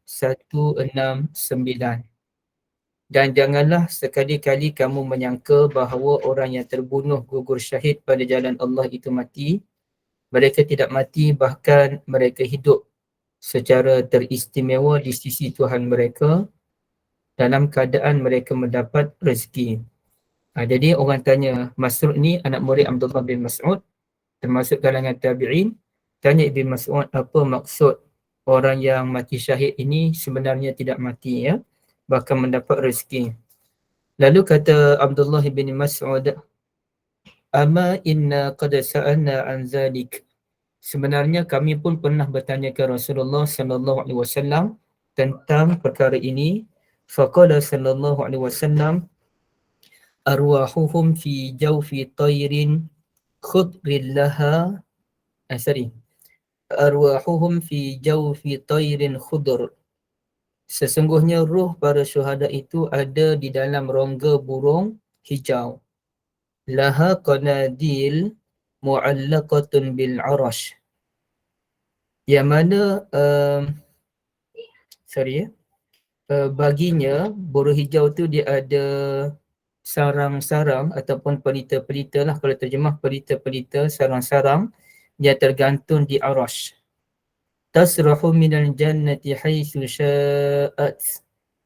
169. Dan janganlah sekali-kali kamu menyangka bahawa orang yang terbunuh gugur syahid pada jalan Allah itu mati. Mereka tidak mati, bahkan mereka hidup secara teristimewa di sisi Tuhan mereka dalam keadaan mereka mendapat rezeki. Jadi orang tanya, Mas'ud ni anak murid Abdullah bin Mas'ud, termasuk kalangan tabi'in, tanya Ibn Mas'ud apa maksud orang yang mati syahid ini sebenarnya tidak mati, ya, bahkan mendapat rezeki. Lalu kata Abdullah bin Mas'ud, "Ama inna qad sa'alna an zalik." Sebenarnya kami pun pernah bertanya ke Rasulullah sallallahu alaihi wasallam tentang perkara ini. Faqala sallallahu alaihi wasallam, "Arwahuhum fi jawfi tayrin khudrin laha." Arwahuhum fi jawfi tayrin khudr. Sesungguhnya ruh para syuhada itu ada di dalam rongga burung hijau. Laha qanadil mu'allaqatun bil arash. Yang mana baginya burung hijau tu dia ada sarang-sarang ataupun pelita-pelita lah, kalau terjemah pelita-pelita, sarang-sarang yang tergantung di arash. Tasrahu minal jannati haitsu sya'at.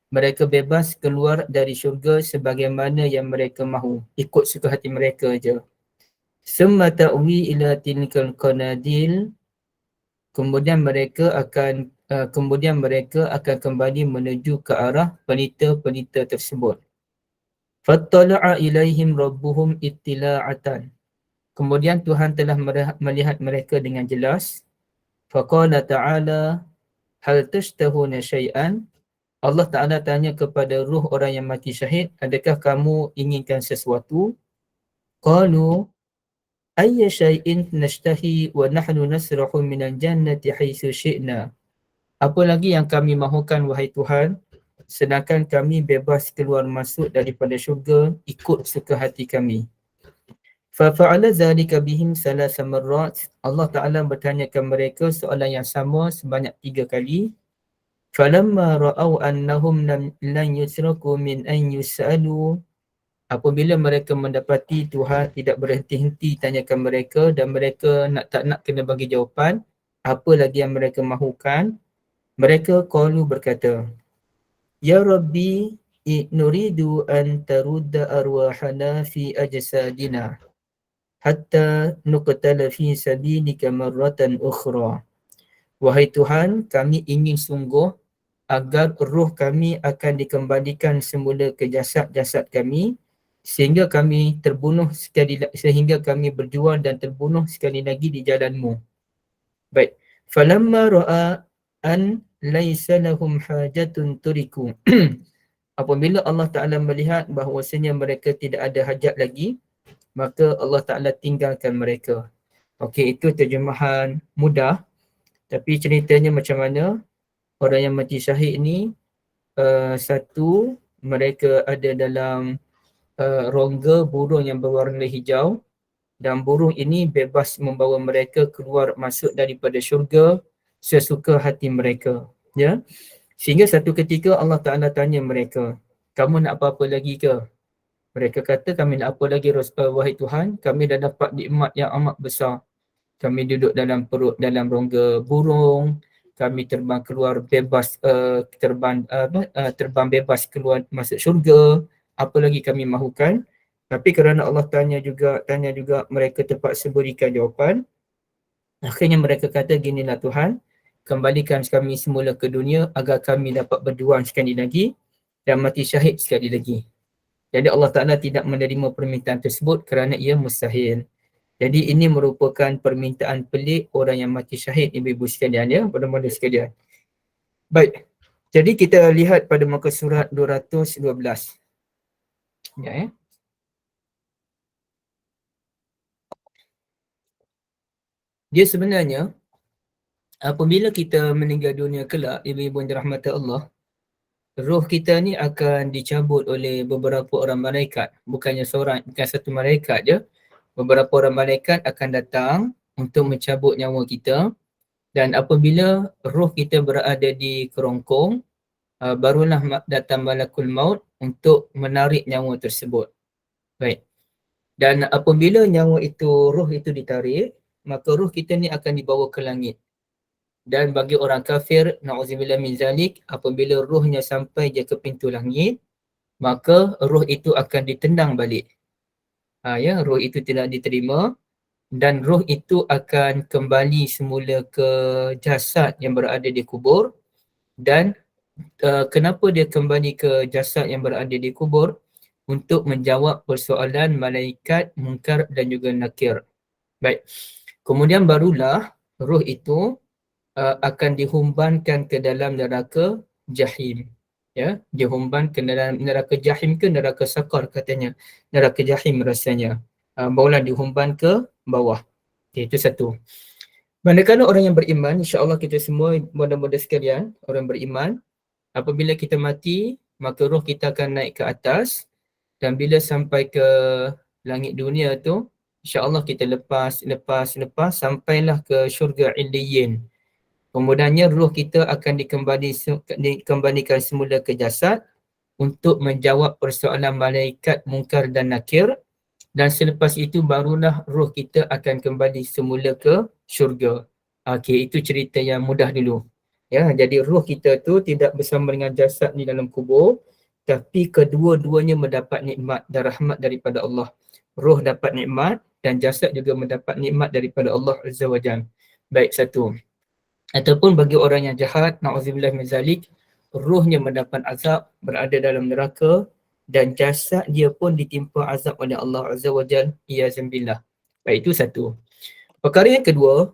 Mereka bebas keluar dari syurga sebagaimana yang mereka mahu, ikut suka hati mereka je. Summa ta'wi ila tilkal qanadil. Kemudian mereka akan kembali menuju ke arah pelita-pelita tersebut. Fattala'a ilaihim rabbuhum ittila'atan. Kemudian Tuhan telah melihat mereka dengan jelas. Faqala ta'ala hal tashtahuna syai'an. Allah Ta'ala tanya kepada ruh orang yang mati syahid, adakah kamu inginkan sesuatu? Qalu ayya syai'in nashtahi wa nahnu nasrahu minal jannati haitsu syi'na. Apa lagi yang kami mahukan wahai Tuhan, sedangkan kami bebas keluar masuk daripada syurga ikut suka hati kami. Fa fa'ala zalika bihim salasa marrat. Allah Ta'ala bertanyakan mereka soalan yang sama sebanyak 3 kali. Falamma ra'aw annahum lan yusraku min an yus'alu. Apabila mereka mendapati Tuhan tidak berhenti-henti tanyakan mereka dan mereka tak nak kena bagi jawapan apa lagi yang mereka mahukan, mereka qalu berkata, Ya Rabbi, nuridu an tarudda arwahana fi ajsadina hatta nuqtala fi sabilika marratan ukhra. Wahai Tuhan, kami ingin sungguh agar roh kami akan dikembalikan semula ke jasad-jasad kami sehingga kami berjuang dan terbunuh sekali lagi di jalan-Mu. Baik. Falamma ra'a an laisa lahum hajatun turiku. Apabila Allah Ta'ala melihat bahawasanya mereka tidak ada hajat lagi, maka Allah Ta'ala tinggalkan mereka. Okey, itu terjemahan mudah. Tapi ceritanya macam mana orang yang mati syahid ni, satu, mereka ada dalam rongga burung yang berwarna hijau dan burung ini bebas membawa mereka keluar masuk daripada syurga sesuka hati mereka, ya. Sehingga satu ketika Allah Ta'ala tanya mereka, kamu nak apa-apa lagi ke? Mereka kata, kami nak apa lagi wahai Tuhan? Kami dah dapat nikmat yang amat besar. Kami duduk dalam perut, dalam rongga burung, kami terbang keluar bebas, terbang bebas keluar masuk syurga. Apa lagi kami mahukan? Tapi kerana Allah tanya juga mereka terpaksa berikan jawapan. Akhirnya mereka kata, ginilah Tuhan, kembalikan kami semula ke dunia agar kami dapat berjuang sekali lagi dan mati syahid sekali lagi. Jadi Allah Ta'ala tidak menerima permintaan tersebut kerana ia mustahil. Jadi ini merupakan permintaan pelik orang yang mati syahid, ibu-ibu sekalian, ya, pada-pada sekalian. Baik, jadi kita lihat pada muka surat 212. Ya, ya. Dia sebenarnya, apabila kita meninggal dunia kelak, ibu-ibu yang dirahmati Allah, roh kita ni akan dicabut oleh beberapa orang malaikat. Bukan satu malaikat je. Beberapa orang malaikat akan datang untuk mencabut nyawa kita Dan apabila roh kita berada di kerongkong, barulah datang malakul maut untuk menarik nyawa tersebut. Baik. Dan apabila nyawa itu, roh itu ditarik, maka roh kita ni akan dibawa ke langit. Dan bagi orang kafir, na'udzubillah min zalik, apabila rohnya sampai je ke pintu langit, maka roh itu akan ditendang balik. Roh itu tidak diterima dan roh itu akan kembali semula ke jasad yang berada di kubur. Dan kenapa dia kembali ke jasad yang berada di kubur? Untuk menjawab persoalan malaikat Munkar dan juga Nakir. Baik. Kemudian barulah roh itu akan dihumbankan ke dalam neraka Jahim. Ya, dihumban ke dalam neraka Jahim ke neraka Sakar katanya. Neraka Jahim rasanya. Barulah dihumban ke bawah. Okay, itu satu. Manakala orang yang beriman, insya-Allah kita semua mudah-mudahan sekalian, orang beriman, apabila kita mati, maka roh kita akan naik ke atas dan bila sampai ke langit dunia tu, insya-Allah kita lepas sampailah ke syurga Illiyin. Kemudiannya roh kita akan dikembalikan semula ke jasad untuk menjawab persoalan malaikat Munkar dan Nakir, dan selepas itu barulah roh kita akan kembali semula ke syurga. Okey, itu cerita yang mudah dulu. Ya, jadi roh kita tu tidak bersama dengan jasad di dalam kubur, tapi kedua-duanya mendapat nikmat dan rahmat daripada Allah. Roh dapat nikmat dan jasad juga mendapat nikmat daripada Allah Azza wa Jalla. Baik, satu. Ataupun bagi orang yang jahat, na'udzubillah min zalik, rohnya mendapat azab, berada dalam neraka dan jasad dia pun ditimpa azab oleh Allah Azza wa Jalla, iyazambillah. Baik, itu satu. Perkara yang kedua,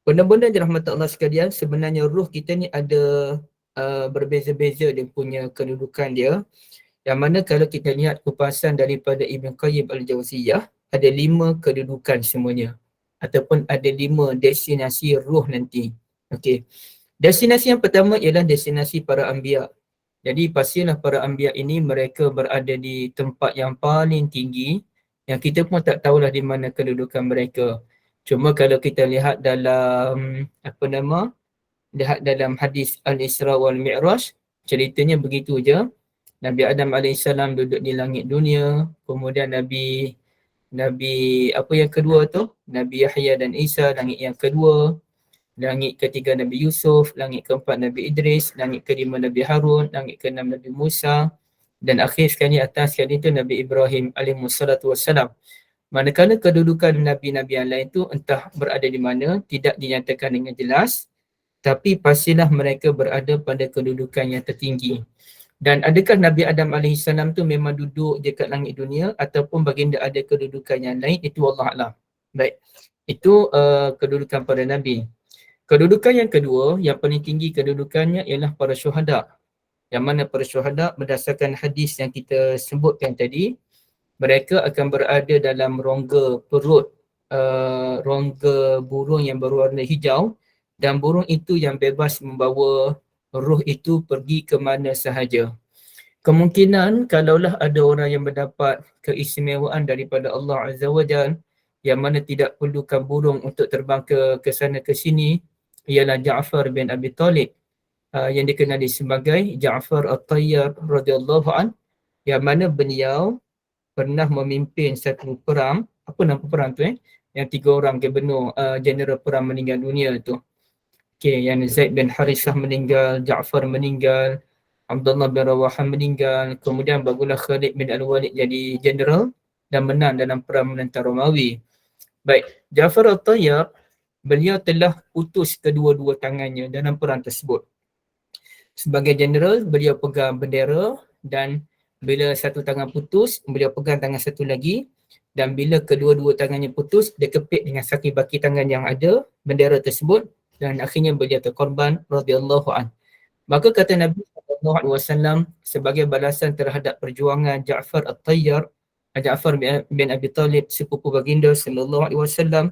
benda-benda dirahmati Allah sekalian, sebenarnya roh kita ni ada berbeza-beza dia punya kedudukan dia. Yang mana kalau kita lihat kupasan daripada Ibn Qayyim Al-Jawziyah, ada 5 kedudukan semuanya. Ataupun ada 5 destinasi roh nanti. Okey. Destinasi yang pertama ialah destinasi para anbiya. Jadi pastilah para anbiya ini mereka berada di tempat yang paling tinggi yang kita pun tak tahulah di mana kedudukan mereka. Cuma kalau kita lihat dalam lihat dalam hadis Al-Isra wal Mi'raj, ceritanya begitu je. Nabi Adam AS duduk di langit dunia, kemudian Nabi apa yang kedua tu? Nabi Yahya dan Isa, langit yang kedua. Langit ketiga Nabi Yusuf, langit keempat Nabi Idris, langit kelima Nabi Harun, langit keenam Nabi Musa, dan akhir sekali atas sekali itu Nabi Ibrahim alaihissalatu wassalam. Manakala kedudukan Nabi-Nabi yang lain itu entah berada di mana, tidak dinyatakan dengan jelas, tapi pastilah mereka berada pada kedudukan yang tertinggi. Dan adakah Nabi Adam AS tu memang duduk dekat langit dunia ataupun baginda ada kedudukan yang lain, itu Wallahualam. Baik, itu kedudukan para Nabi. Kedudukan yang kedua, yang paling tinggi kedudukannya ialah para syuhada. Yang mana para syuhada berdasarkan hadis yang kita sebutkan tadi, mereka akan berada dalam rongga perut, rongga burung yang berwarna hijau, dan burung itu yang bebas membawa roh itu pergi ke mana sahaja. Kemungkinan kalaulah ada orang yang mendapat keistimewaan daripada Allah Azza wa Jalla, yang mana tidak perlukan burung untuk terbang ke sana ke sini, ialah Ja'far bin Abi Talib, yang dikenali sebagai Ja'far At-Tayyar radhiyallahu an, yang mana beliau pernah memimpin satu perang. Apa nama perang tu yang 3 orang gubernur jeneral perang meninggal dunia tu. Okey, yang Zaid bin Harithah meninggal, Ja'far meninggal, Abdullah bin Rawahah meninggal, kemudian barulah Khalid bin Al-Walid jadi jeneral dan menang dalam perang menentang Romawi. Baik, Ja'far At-Tayyar, beliau telah putus kedua-dua tangannya dalam perang tersebut. Sebagai jeneral, beliau pegang bendera, dan bila satu tangan putus, beliau pegang tangan satu lagi, dan bila kedua-dua tangannya putus, dia kepit dengan saki baki tangan yang ada bendera tersebut, dan akhirnya beliau terkorban radhiyallahu an. Maka kata Nabi SAW, sebagai balasan terhadap perjuangan Ja'far At-Tayyar, Ja'far bin Abi Talib, sepupu baginda SAW,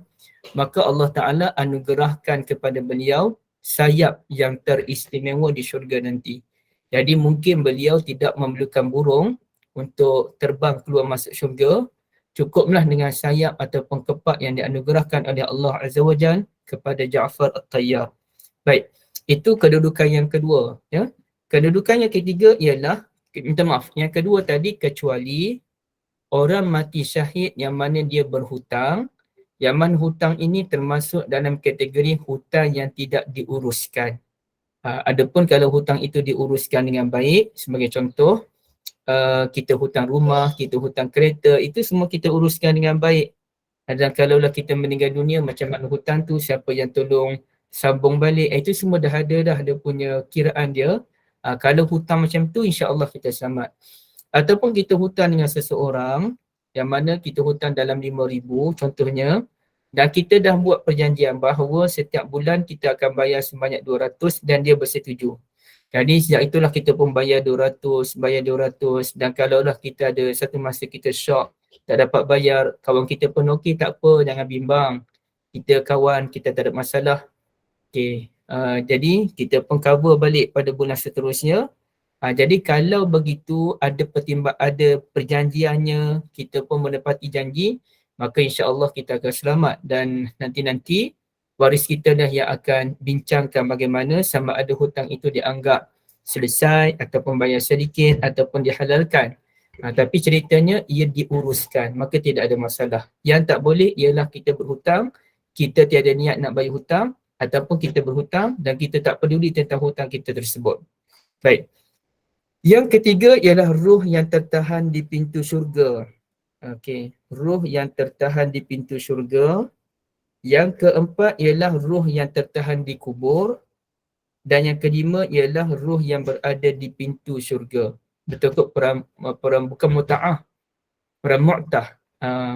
maka Allah Ta'ala anugerahkan kepada beliau sayap yang teristimewa di syurga nanti. Jadi mungkin beliau tidak memerlukan burung untuk terbang keluar masuk syurga, cukuplah dengan sayap ataupun kepak yang dianugerahkan oleh Allah Azza wa Jalla kepada Ja'far At-Tayyar. Baik, itu kedudukan yang kedua. Ya. Kedudukan yang ketiga ialah, minta maaf, yang kedua tadi kecuali orang mati syahid yang mana dia berhutang, yang mana hutang ini termasuk dalam kategori hutang yang tidak diuruskan. Adapun kalau hutang itu diuruskan dengan baik, sebagai contoh, kita hutang rumah, kita hutang kereta, itu semua kita uruskan dengan baik. Dan kalaulah kita meninggal dunia, macam mana hutang tu, siapa yang tolong sambung balik, itu semua dah ada dah, dia punya kiraan dia. Kalau hutang macam tu, insya-Allah kita selamat. Ataupun kita hutang dengan seseorang, yang mana kita hutang dalam 5,000 contohnya, dan kita dah buat perjanjian bahawa setiap bulan kita akan bayar sebanyak 200 dan dia bersetuju. Jadi sejak itulah kita pun bayar 200 dan kalaulah kita ada satu masa kita syok, tak dapat bayar, kawan kita pun okey, tak apa, jangan bimbang. Kita kawan, kita tak ada masalah. Okey. Jadi kita pun cover balik pada bulan seterusnya. Jadi kalau begitu ada perjanjiannya, kita pun menepati janji, maka insya-Allah kita akan selamat dan nanti-nanti waris kita dah yang akan bincangkan bagaimana sama ada hutang itu dianggap selesai ataupun bayar sedikit ataupun dihalalkan. Tapi ceritanya ia diuruskan, maka tidak ada masalah. Yang tak boleh ialah kita berhutang, kita tiada niat nak bayar hutang ataupun kita berhutang dan kita tak peduli tentang hutang kita tersebut. Baik. Yang ketiga ialah ruh yang tertahan di pintu syurga. Okey, ruh yang tertahan di pintu syurga. Yang keempat ialah ruh yang tertahan di kubur. Dan yang kelima ialah ruh yang berada di pintu syurga. Betul kot, bukan muta'ah, perang mu'tah.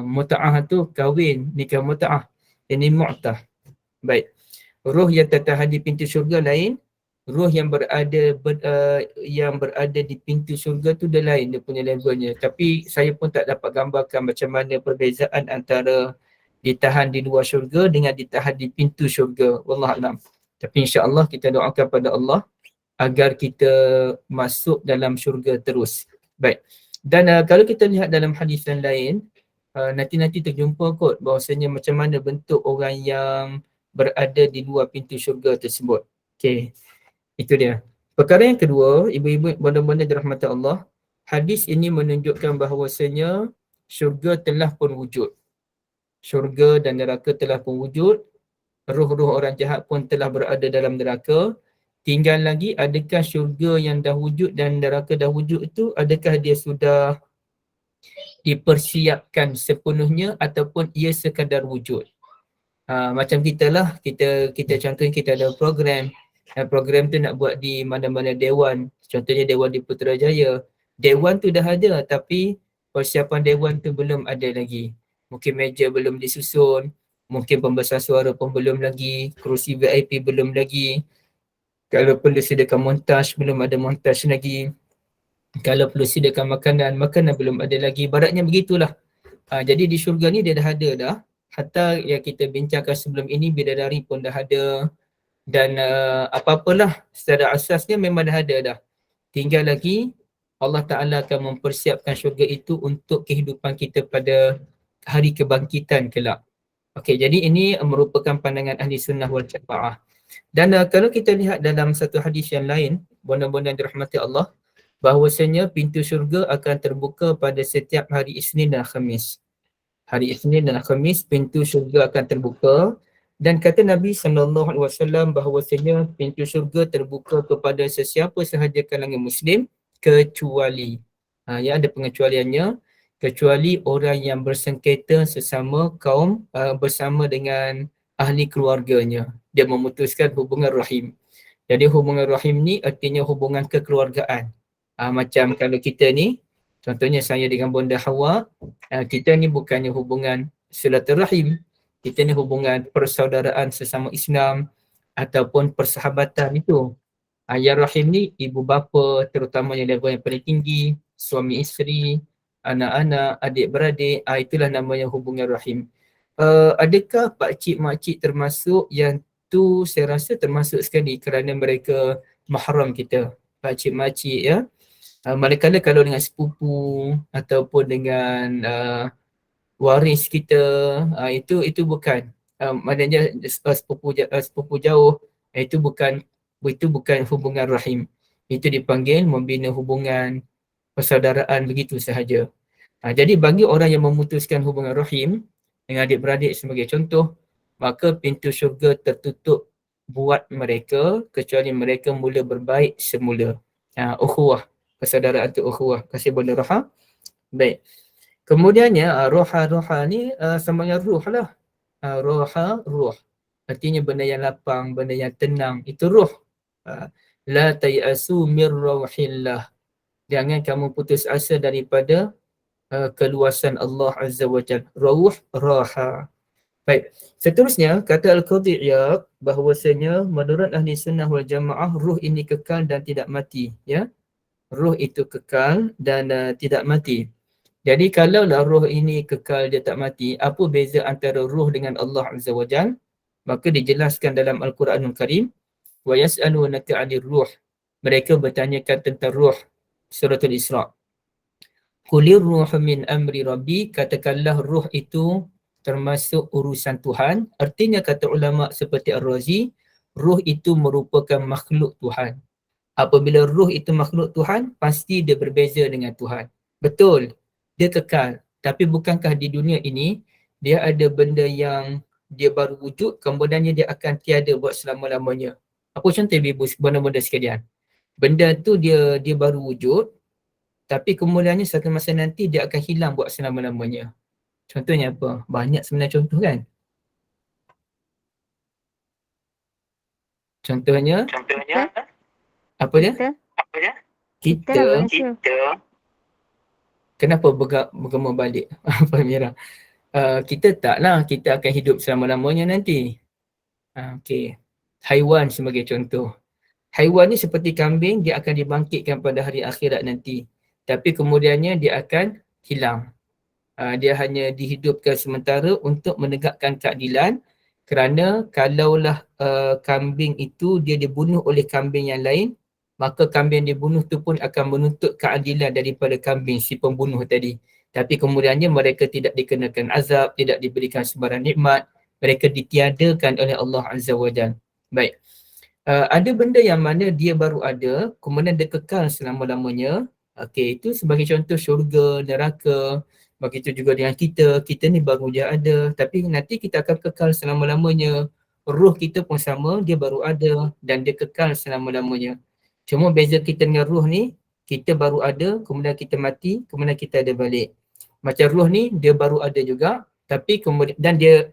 Muta'ah tu kahwin, nikah muta'ah. Ini mu'tah. Baik. Ruh yang tertahan di pintu syurga lain, ruh yang berada di pintu syurga tu dia lain, dia punya levelnya. Tapi saya pun tak dapat gambarkan macam mana perbezaan antara ditahan di luar syurga dengan ditahan di pintu syurga. Wallahualam. Tapi insya-Allah kita doakan pada Allah agar kita masuk dalam syurga terus. Baik. Dan kalau kita lihat dalam hadis yang lain, nanti terjumpa kot bahawasanya macam mana bentuk orang yang berada di luar pintu syurga tersebut. Okey, itu dia. Perkara yang kedua, ibu-ibu benda-benda dirahmati Allah, hadis ini menunjukkan bahawasanya syurga telah pun wujud. Syurga dan neraka telah pun wujud. Ruh-ruh orang jahat pun telah berada dalam neraka. Tinggal lagi, adakah syurga yang dah wujud dan neraka dah wujud itu, adakah dia sudah dipersiapkan sepenuhnya ataupun ia sekadar wujud? Macam kita lah, kita contohnya kita ada program. Program tu nak buat di mana-mana dewan. Contohnya dewan di Putrajaya. Dewan tu dah ada tapi persiapan dewan tu belum ada lagi. Mungkin meja belum disusun, mungkin pembesar suara pun belum lagi, kerusi VIP belum lagi. Kalau perlu sediakan montaj, belum ada montaj lagi. Kalau perlu sediakan makanan, makanan belum ada lagi. Ibaratnya begitulah. Jadi di syurga ni dia dah ada dah. Hatta yang kita bincangkan sebelum ini, bidadari pun dah ada. Dan apa-apalah secara asasnya memang dah ada dah. Tinggal lagi Allah Ta'ala akan mempersiapkan syurga itu untuk kehidupan kita pada hari kebangkitan kelak. Okey, jadi ini merupakan pandangan ahli sunnah wal jamaah. Dan kalau kita lihat dalam satu hadis yang lain, bonda-bonda yang dirahmati Allah, bahawasanya pintu syurga akan terbuka pada setiap hari Isnin dan Khamis. Hari Isnin dan Khamis pintu syurga akan terbuka dan kata Nabi SAW bahawasanya pintu syurga terbuka kepada sesiapa sahaja kalangan Muslim kecuali, yang ada pengecualiannya, kecuali orang yang bersengketa sesama kaum bersama dengan ahli keluarganya. Dia memutuskan hubungan rahim. Jadi hubungan rahim ni artinya hubungan kekeluargaan. Macam kalau kita ni, contohnya saya dengan Bonda Hawa, kita ni bukannya hubungan silaturahim, kita ni hubungan persaudaraan sesama Islam ataupun persahabatan itu. Yang rahim ni ibu bapa, terutamanya level yang paling tinggi, suami isteri, anak-anak, adik-beradik, itulah namanya hubungan rahim. Adakah pakcik makcik termasuk? Yang tu saya rasa termasuk sekali kerana mereka mahram kita, pakcik makcik ya. Manakala kalau dengan sepupu ataupun dengan waris kita, itu bukan. Maknanya sepupu jauh Itu bukan hubungan rahim. Itu dipanggil membina hubungan persaudaraan begitu sahaja. Jadi bagi orang yang memutuskan hubungan rahim dengan adik-beradik sebagai contoh, maka pintu syurga tertutup buat mereka kecuali mereka mula berbaik semula. Ukhuwah, persaudaraan tu ukhuwah, kasih benda rahim. Baik. Kemudiannya roha ni sambungan ruh lah. Roha, ruh. Artinya benda yang lapang, benda yang tenang, itu ruh. La tayasu mir rauhillah. Jangan kamu putus asa daripada keluasan Allah Azza wa Jalla. Rauh, raha. Baik. Seterusnya, kata Al-Qadhi Iyad bahawasanya menurut ahli sunnah wal jamaah, ruh ini kekal dan tidak mati. Ya, ruh itu kekal dan tidak mati. Jadi kalaulah roh ini kekal, dia tak mati, apa beza antara roh dengan Allah Azza wa Jal? Maka dijelaskan dalam Al-Quranul Karim, wa yas'alunaka 'anir ruh. Mereka bertanyakan tentang roh. Suratul Isra. Qulir ruh min amri rabbi, katakanlah roh itu termasuk urusan Tuhan. Artinya kata ulama seperti Ar-Razi, roh itu merupakan makhluk Tuhan. Apabila roh itu makhluk Tuhan, pasti dia berbeza dengan Tuhan. Betul, dia kekal. Tapi bukankah di dunia ini, dia ada benda yang dia baru wujud, kemudiannya dia akan tiada buat selama-lamanya. Apa contoh ibu benda-benda sekalian? Benda tu dia baru wujud, tapi kemudiannya satu masa nanti dia akan hilang buat selama-lamanya. Contohnya apa? Banyak sebenarnya contoh kan? Contohnya apa dia? Kita. Kenapa bergema balik? Apa Mira? Kita taklah, kita akan hidup selama-lamanya nanti. Okey. Haiwan sebagai contoh. Haiwan ni seperti kambing, dia akan dibangkitkan pada hari akhirat nanti. Tapi kemudiannya dia akan hilang. Dia hanya dihidupkan sementara untuk menegakkan keadilan, kerana kalaulah kambing itu dia dibunuh oleh kambing yang lain, maka kambing yang dibunuh tu pun akan menuntut keadilan daripada kambing si pembunuh tadi. Tapi kemudiannya mereka tidak dikenakan azab, tidak diberikan sebarang nikmat, mereka ditiadakan oleh Allah Azza wa Jalla. Baik. Ada benda yang mana dia baru ada, kemudian dia kekal selama-lamanya. Okey, itu sebagai contoh syurga, neraka. Begitu juga dengan kita ni baru je ada, tapi nanti kita akan kekal selama-lamanya. Ruh kita pun sama, dia baru ada dan dia kekal selama-lamanya. Cuma beza kita dengan ruh ni, kita baru ada, kemudian kita mati, kemudian kita ada balik. Macam ruh ni, dia baru ada juga, tapi kemudian, dan dia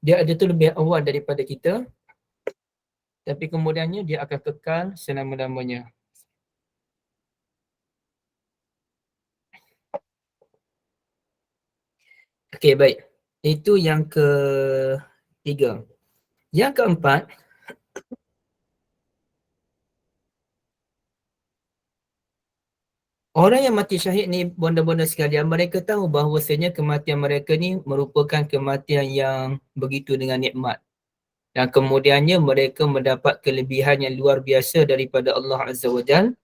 dia ada tu lebih awal daripada kita, tapi kemudiannya dia akan kekal selama-lamanya. Okey, baik. Itu yang ketiga. Yang keempat, orang yang mati syahid ni, bonda-bonda sekalian, mereka tahu bahawasanya kematian mereka ni merupakan kematian yang begitu dengan nikmat. Dan kemudiannya mereka mendapat kelebihan yang luar biasa daripada Allah Azza wa Jal,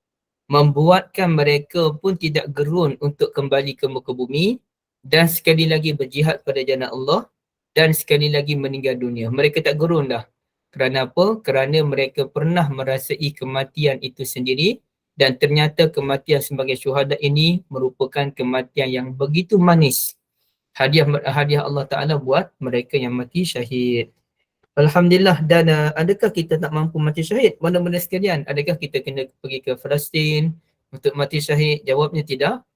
membuatkan mereka pun tidak gerun untuk kembali ke muka bumi dan sekali lagi berjihad pada jalan Allah dan sekali lagi meninggal dunia. Mereka tak gerun dah. Kerana apa? Kerana mereka pernah merasai kematian itu sendiri dan ternyata kematian sebagai syuhada ini merupakan kematian yang begitu manis. Hadiah Allah Ta'ala buat mereka yang mati syahid. Alhamdulillah. Dan adakah kita tak mampu mati syahid? Mana-mana sekalian, adakah kita kena pergi ke Palestin untuk mati syahid? Jawabnya tidak.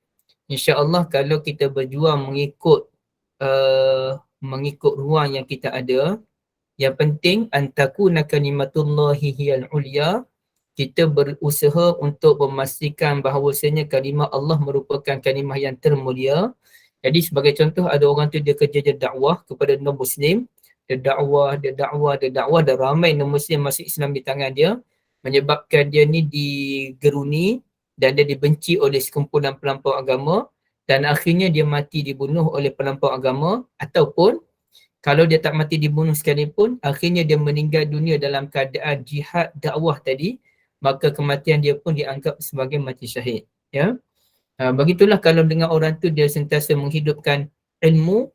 InsyaAllah kalau kita berjuang mengikut ruang yang kita ada, yang penting antakuna kalimatullahi hiyal ulya, kita berusaha untuk memastikan bahawasanya kalimah Allah merupakan kalimah yang termulia. Jadi sebagai contoh, ada orang tu dia kerja dakwah kepada non-Muslim, dia dakwah, dan ramai non-Muslim masuk Islam di tangan dia, menyebabkan dia ni digeruni dan dia dibenci oleh sekumpulan pelampau agama, dan akhirnya dia mati dibunuh oleh pelampau agama, ataupun kalau dia tak mati dibunuh sekalipun, akhirnya dia meninggal dunia dalam keadaan jihad dakwah tadi, maka kematian dia pun dianggap sebagai mati syahid. Ya. Begitulah kalau dengan orang tu dia sentiasa menghidupkan ilmu,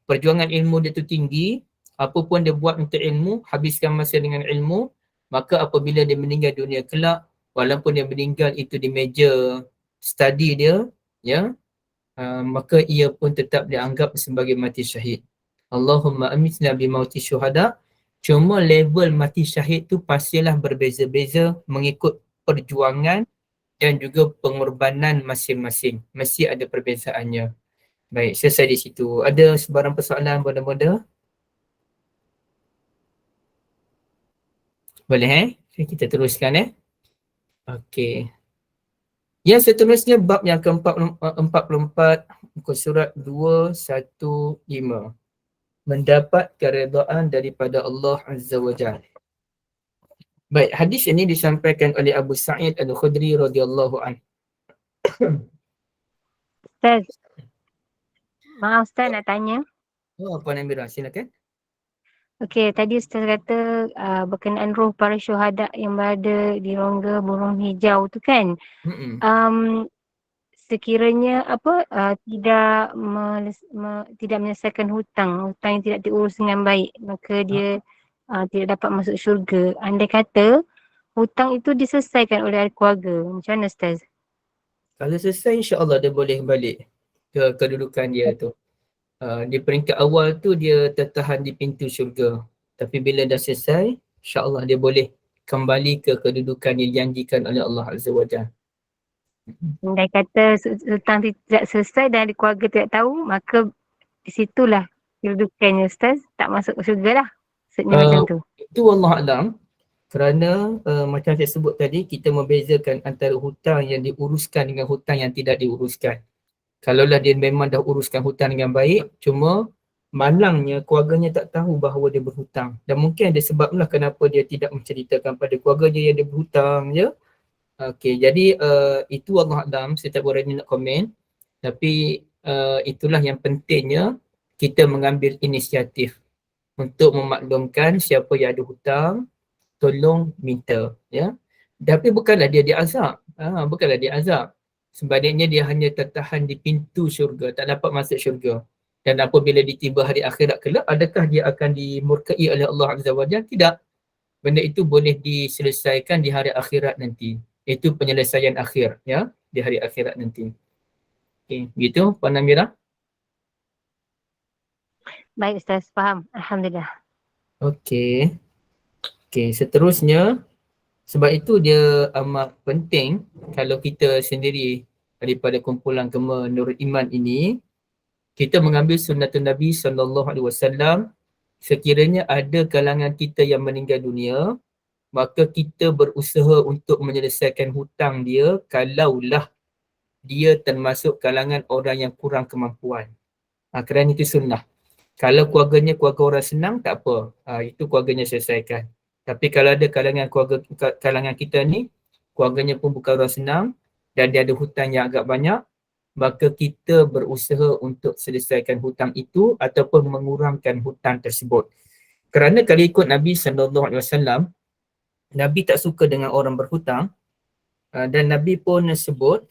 perjuangan ilmu dia tu tinggi, apa pun dia buat untuk ilmu, habiskan masa dengan ilmu, maka apabila dia meninggal dunia kelak, walaupun dia meninggal itu di meja study dia, ya, maka ia pun tetap dianggap sebagai mati syahid. Allahumma amitna bimauti syuhada. Cuma level mati syahid tu pastilah berbeza-beza mengikut perjuangan dan juga pengorbanan masing-masing. Mesti ada perbezaannya. Baik, selesai di situ. Ada sebarang persoalan muda-muda? Boleh kita teruskan Okey. Yang seterusnya bab yang ke-44 muka surat 215. Mendapat keredaan daripada Allah Azza wa Jalla. Baik, hadis ini disampaikan oleh Abu Sa'id Al-Khudri radhiyallahu anhu. Ustaz, maaf Ustaz nak tanya. Oh, Puan Amira, silakan. Okey, tadi Ustaz kata berkenaan roh para syuhada yang berada di rongga burung hijau tu kan. Sekiranya tidak menyelesaikan hutang yang tidak diurus dengan baik, maka dia tidak dapat masuk syurga. Andai kata hutang itu diselesaikan oleh ahli keluarga, macam mana Ustaz? Kalau selesai, insya-Allah dia boleh balik ke kedudukan dia tu. Di peringkat awal tu dia tertahan di pintu syurga. Tapi bila dah selesai, insya-Allah dia boleh kembali ke kedudukan yang dijanjikan oleh Allah Azza wa Jalla. Andai kata hutang tidak selesai dan ahli keluarga tidak tahu, maka di situlah kedudukannya Ustaz, tak masuk syurga lah. Maksudnya macam tu. Itu Allah Alam. Kerana macam saya sebut tadi, kita membezakan antara hutang yang diuruskan dengan hutang yang tidak diuruskan. Kalaulah dia memang dah uruskan hutang dengan baik, cuma malangnya keluarganya tak tahu bahawa dia berhutang. Dan mungkin ada sebablah kenapa dia tidak menceritakan pada keluarga dia yang dia berhutang je. Okey, jadi itu Allah Alam, saya tak berani nak komen. Tapi itulah yang pentingnya kita mengambil inisiatif untuk memaklumkan siapa yang ada hutang, tolong minta, ya. Tapi bukanlah dia diazab. Bukanlah dia azab. Sebaliknya dia hanya tertahan di pintu syurga, tak dapat masuk syurga. Dan apabila ditiba hari akhirat kelak, adakah dia akan dimurkai oleh Allah Azza wa Jalla? Tidak. Benda itu boleh diselesaikan di hari akhirat nanti. Itu penyelesaian akhir, ya, di hari akhirat nanti. Okey, begitu Puan Amira? Baik Ustaz, faham. Alhamdulillah. Okey. Okey, seterusnya, sebab itu dia amat penting kalau kita sendiri daripada kumpulan Gema Nurul Iman ini, kita mengambil sunnatun Nabi SAW. Sekiranya ada kalangan kita yang meninggal dunia, maka kita berusaha untuk menyelesaikan hutang dia kalaulah dia termasuk kalangan orang yang kurang kemampuan. Kerana itu sunnah. Kalau keluarganya keluarga orang senang, tak apa. Itu keluarganya selesaikan. Tapi kalau ada kalangan kita ni, keluarganya pun bukan orang senang dan dia ada hutang yang agak banyak, maka kita berusaha untuk selesaikan hutang itu ataupun mengurangkan hutang tersebut. Kerana kalau ikut Nabi SAW, Nabi tak suka dengan orang berhutang, dan Nabi pun sebut,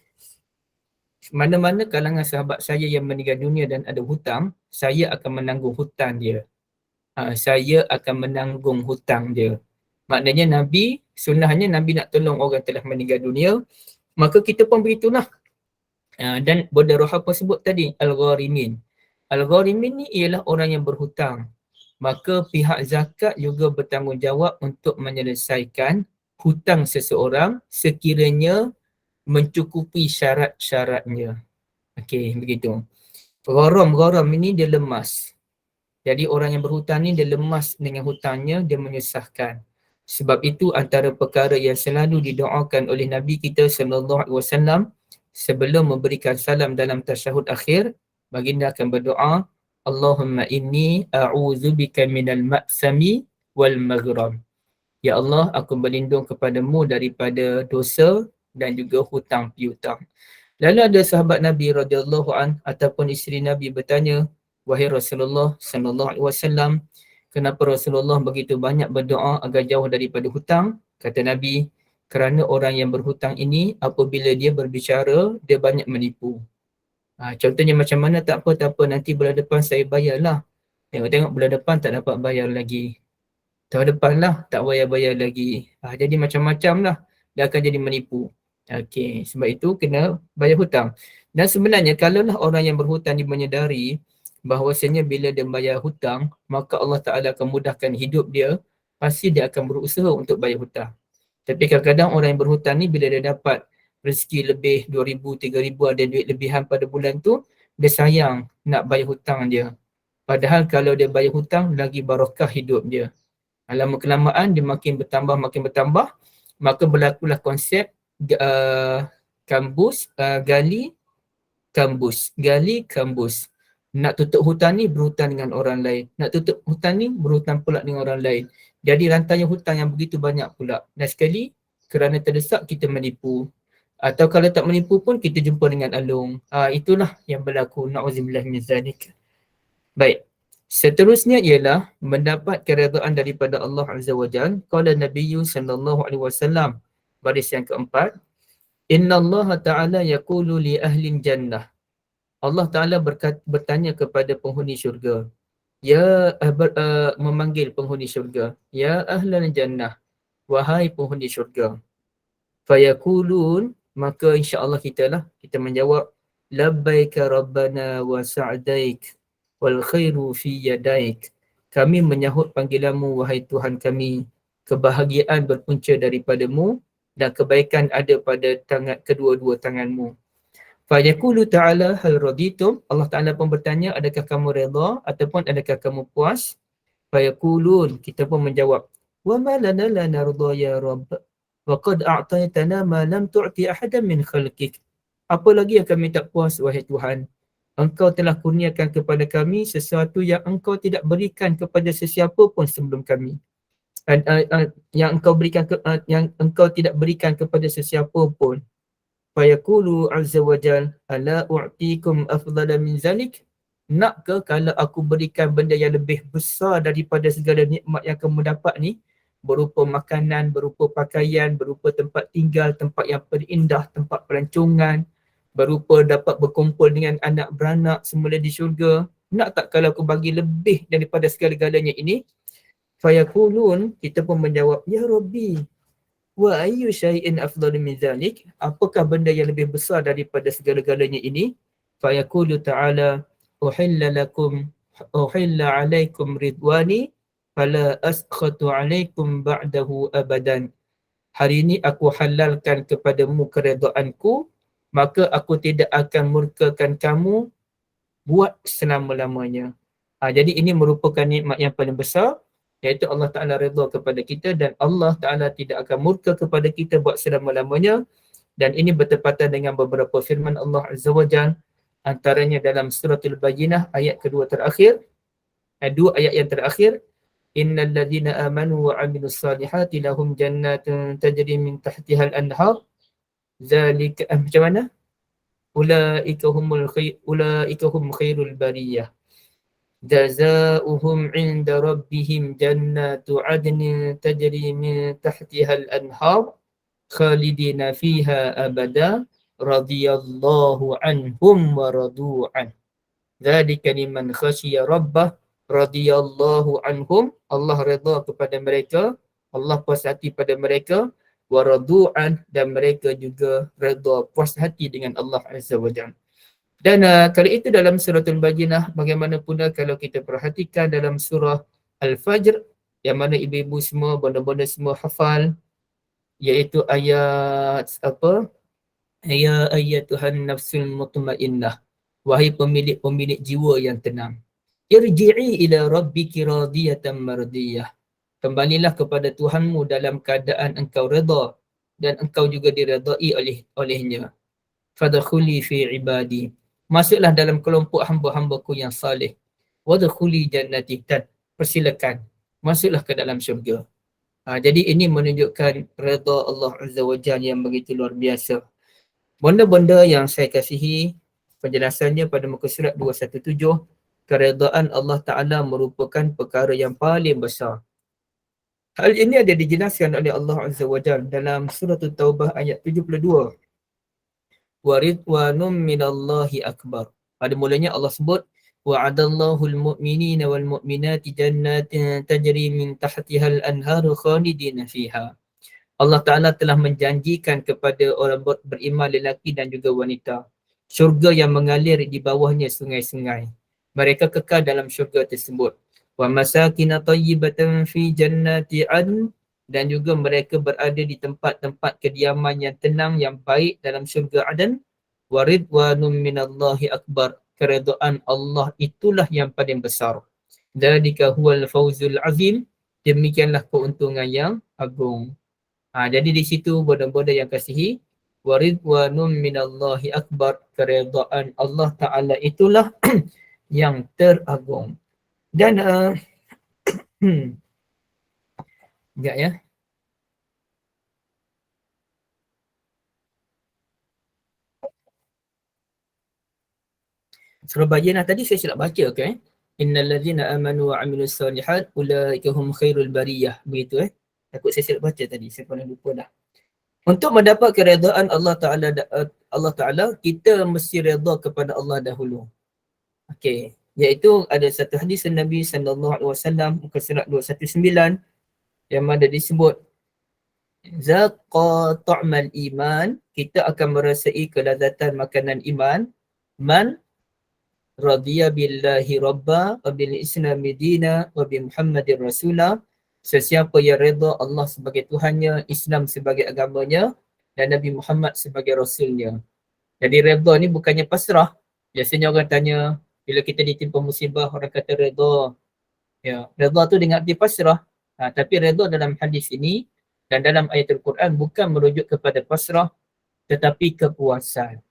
mana-mana kalangan sahabat saya yang meninggal dunia dan ada hutang, saya akan menanggung hutang dia. Saya akan menanggung hutang dia. Maknanya Nabi, sunnahnya Nabi nak tolong orang telah meninggal dunia, maka kita pun begitulah. Dan Bonda Roha pun sebut tadi, Al-Gharimin. Al-Gharimin ni ialah orang yang berhutang. Maka pihak zakat juga bertanggungjawab untuk menyelesaikan hutang seseorang sekiranya mencukupi syarat-syaratnya. Okey, begitu. Gharam ini dia lemas. Jadi orang yang berhutang ni dia lemas dengan hutangnya, dia menyusahkan. Sebab itu antara perkara yang selalu didoakan oleh Nabi kita SAW sebelum memberikan salam dalam tasyahud akhir, baginda akan berdoa, Allahumma inni a'udzubika minal ma'sami wal maghram. Ya Allah, aku berlindung kepadamu daripada dosa dan juga hutang piutang. Lalu ada sahabat Nabi radhiyallahu an ataupun isteri Nabi bertanya, wahai Rasulullah sallallahu alaihi wasallam, kenapa Rasulullah begitu banyak berdoa agar jauh daripada hutang? Kata Nabi, kerana orang yang berhutang ini apabila dia berbicara, dia banyak menipu. Contohnya macam mana, tak apa, nanti bulan depan saya bayarlah. Tengok bulan depan tak dapat bayar lagi. tahun depan lah tak bayar-bayar lagi. Jadi macam-macam lah, dia akan jadi menipu. Okey, sebab itu kena bayar hutang. Dan sebenarnya kalaulah orang yang berhutang dia menyedari bahawasanya bila dia bayar hutang, maka Allah Ta'ala akan mudahkan hidup dia, pasti dia akan berusaha untuk bayar hutang. Tapi kadang-kadang orang yang berhutang ni bila dia dapat rezeki lebih 2,000, 3,000, ada duit lebihan pada bulan tu, dia sayang nak bayar hutang dia. Padahal kalau dia bayar hutang, lagi barakah hidup dia. Lama kelamaan dia makin bertambah, maka berlakulah konsep gali kambus. Nak tutup hutang ni berhutang dengan orang lain, nak tutup hutang ni berhutang pula dengan orang lain. Jadi rantaian hutang yang begitu banyak pula. Dan sekali kerana terdesak kita menipu, atau kalau tak menipu pun kita jumpa dengan alung. Itulah yang berlaku. Na'udzubillah min zalik. Baik. Seterusnya ialah mendapat keredaan daripada Allah Azza wa Jalla. Qala Nabi sallallahu alaihi wasallam, baris yang keempat, Inna Allah Ta'ala yaqulu li ahli jannah. Allah Ta'ala bertanya kepada penghuni syurga. Memanggil penghuni syurga. Ya ahlan jannah. Wahai penghuni syurga. Fayaqulun, maka insya-Allah kita menjawab, labbaika rabbana wa sa'daik wal khairu fi yadaik. Kami menyahut panggilanmu wahai Tuhan kami. Kebahagiaan berpunca daripadamu dan kebaikan ada pada kedua-dua tanganmu. Fayaqulu ta'ala hal raditum. Allah Ta'ala pun bertanya, adakah kamu redha ataupun adakah kamu puas? Fayaqulun, kita pun menjawab, wa ma lana la narda ya Rabb. Wa qad a'taytana ma lam tu'ti ahadan min khalqik. Apa lagi yang kami tak puas wahai Tuhan? Engkau telah kurniakan kepada kami sesuatu yang engkau tidak berikan kepada sesiapa pun sebelum kami. Yang engkau tidak berikan kepada sesiapa pun. Fayaqulu azza wa jal, ala u'tikum afdala min zalik? Nak ke kalau aku berikan benda yang lebih besar daripada segala nikmat yang kamu dapat ni, berupa makanan, berupa pakaian, berupa tempat tinggal, tempat yang terindah, tempat pelancongan, berupa dapat berkumpul dengan anak beranak semula di syurga. Nak tak kalau aku bagi lebih daripada segala-galanya ini? Fayaqulun, kita pun menjawab, ya Rabbi, wa ayyu syai'in afdalu min zalik? Apakah benda yang lebih besar daripada segala-galanya ini? Fayaqulu ta'ala, uhilla alaikum ridwani fala askhatu alaikum ba'dahu abadan. Hari ini aku halalkan kepadamu keredaanku, maka aku tidak akan murkakan kamu buat selama-lamanya. Jadi ini merupakan nikmat yang paling besar, iaitu Allah Ta'ala redha kepada kita dan Allah Ta'ala tidak akan murka kepada kita buat selama-lamanya. Dan ini bertepatan dengan beberapa firman Allah Azza wa Jalla, antaranya dalam suratul Bayyinah ayat kedua terakhir, dua ayat yang terakhir, innal ladzina amanu wa 'amilus salihati lahum jannatun tajri min tahtiha al-anhar zalika macam mana? Ulaika hum khairul bariyah. Jazaohum 'inda rabbihim jannatu 'adnin tajri min tahtiha al-anhar khalidina fiha abada radhiyallahu anhum wa radu an. Dzalika liman khasyiya rabbah radhiyallahu anhum. Allah redha kepada mereka, Allah puas hati pada mereka, wa radu'an, dan mereka juga redha puas hati dengan Allah Azza wa Jalla. Dan kalau itu dalam suratul Bayyinah, bagaimana pula kalau kita perhatikan dalam surah Al-Fajr, yang mana ibu-ibu semua, bonda-bonda semua hafal, iaitu ayat apa? Ya ayyatuhan nafsul mutmainnah, wahai pemilik jiwa yang tenang, irji'i ila rabbiki radiyatan mardiyah. Kembalilah kepada Tuhanmu dalam keadaan engkau redha dan engkau juga diredai olehnya. Fadkhuli fi ibadi. Masuklah dalam kelompok hamba-hambaku yang saleh. Wadkhuli jannati, dan persilakan masuklah ke dalam syurga. Jadi ini menunjukkan redha Allah Azza wa Jalla yang begitu luar biasa. Benda-benda yang saya kasihi, penjelasannya pada muka surat 217, keredaan Allah Ta'ala merupakan perkara yang paling besar. Hal ini ada dijelaskan oleh Allah Azza wa Jalla dalam surah Taubah ayat 72. Wa ridwanum minallahi akbar. Pada mulanya Allah sebut wa'adallahu al-mu'minina wal mu'minati jannatin tajri min tahtiha al-anharu khalidina fiha. Allah Ta'ala telah menjanjikan kepada orang beriman lelaki dan juga wanita syurga yang mengalir di bawahnya sungai-sungai. Mereka kekal dalam syurga tersebut. Wa masakina tayyibatan fi jannati adn, dan juga mereka berada di tempat-tempat kediaman yang tenang, yang baik dalam syurga Aden. Wa ridwanum minallahi akbar, keredaan Allah itulah yang paling besar. Dzalika huwal fawzul azim, demikianlah keuntungan yang agung. Jadi di situ bodoh-bodoh yang kasihi, wa ridwanum minallahi akbar, keredaan Allah Ta'ala itulah yang teragung. Dan sekejap ya. Surah Bayyinah tadi saya silap baca ke? Innal ladzina amanu wa amilus solihat ulaika hum khairul bariyah. Begitu Takut saya silap baca tadi, saya pernah lupa dah. Untuk mendapat keredaan Allah Ta'ala, kita mesti redha kepada Allah dahulu. Okey, iaitu ada satu hadis Nabi SAW, muka surat 219, yang mana disebut zaqa ta'mal iman, kita akan merasai kelazatan makanan iman, man radiya billahi rabba wa bil islami dina wa bi muhammadin rasulah, sesiapa yang redha Allah sebagai Tuhannya, Islam sebagai agamanya, dan Nabi Muhammad sebagai Rasulnya. Jadi redha ni bukannya pasrah. Biasanya orang tanya, bila kita ditimpa musibah, orang kata redha. Ya, redha tu dengan arti pasrah. Tapi redha dalam hadis ini dan dalam ayat Al-Quran bukan merujuk kepada pasrah, tetapi kepuasan,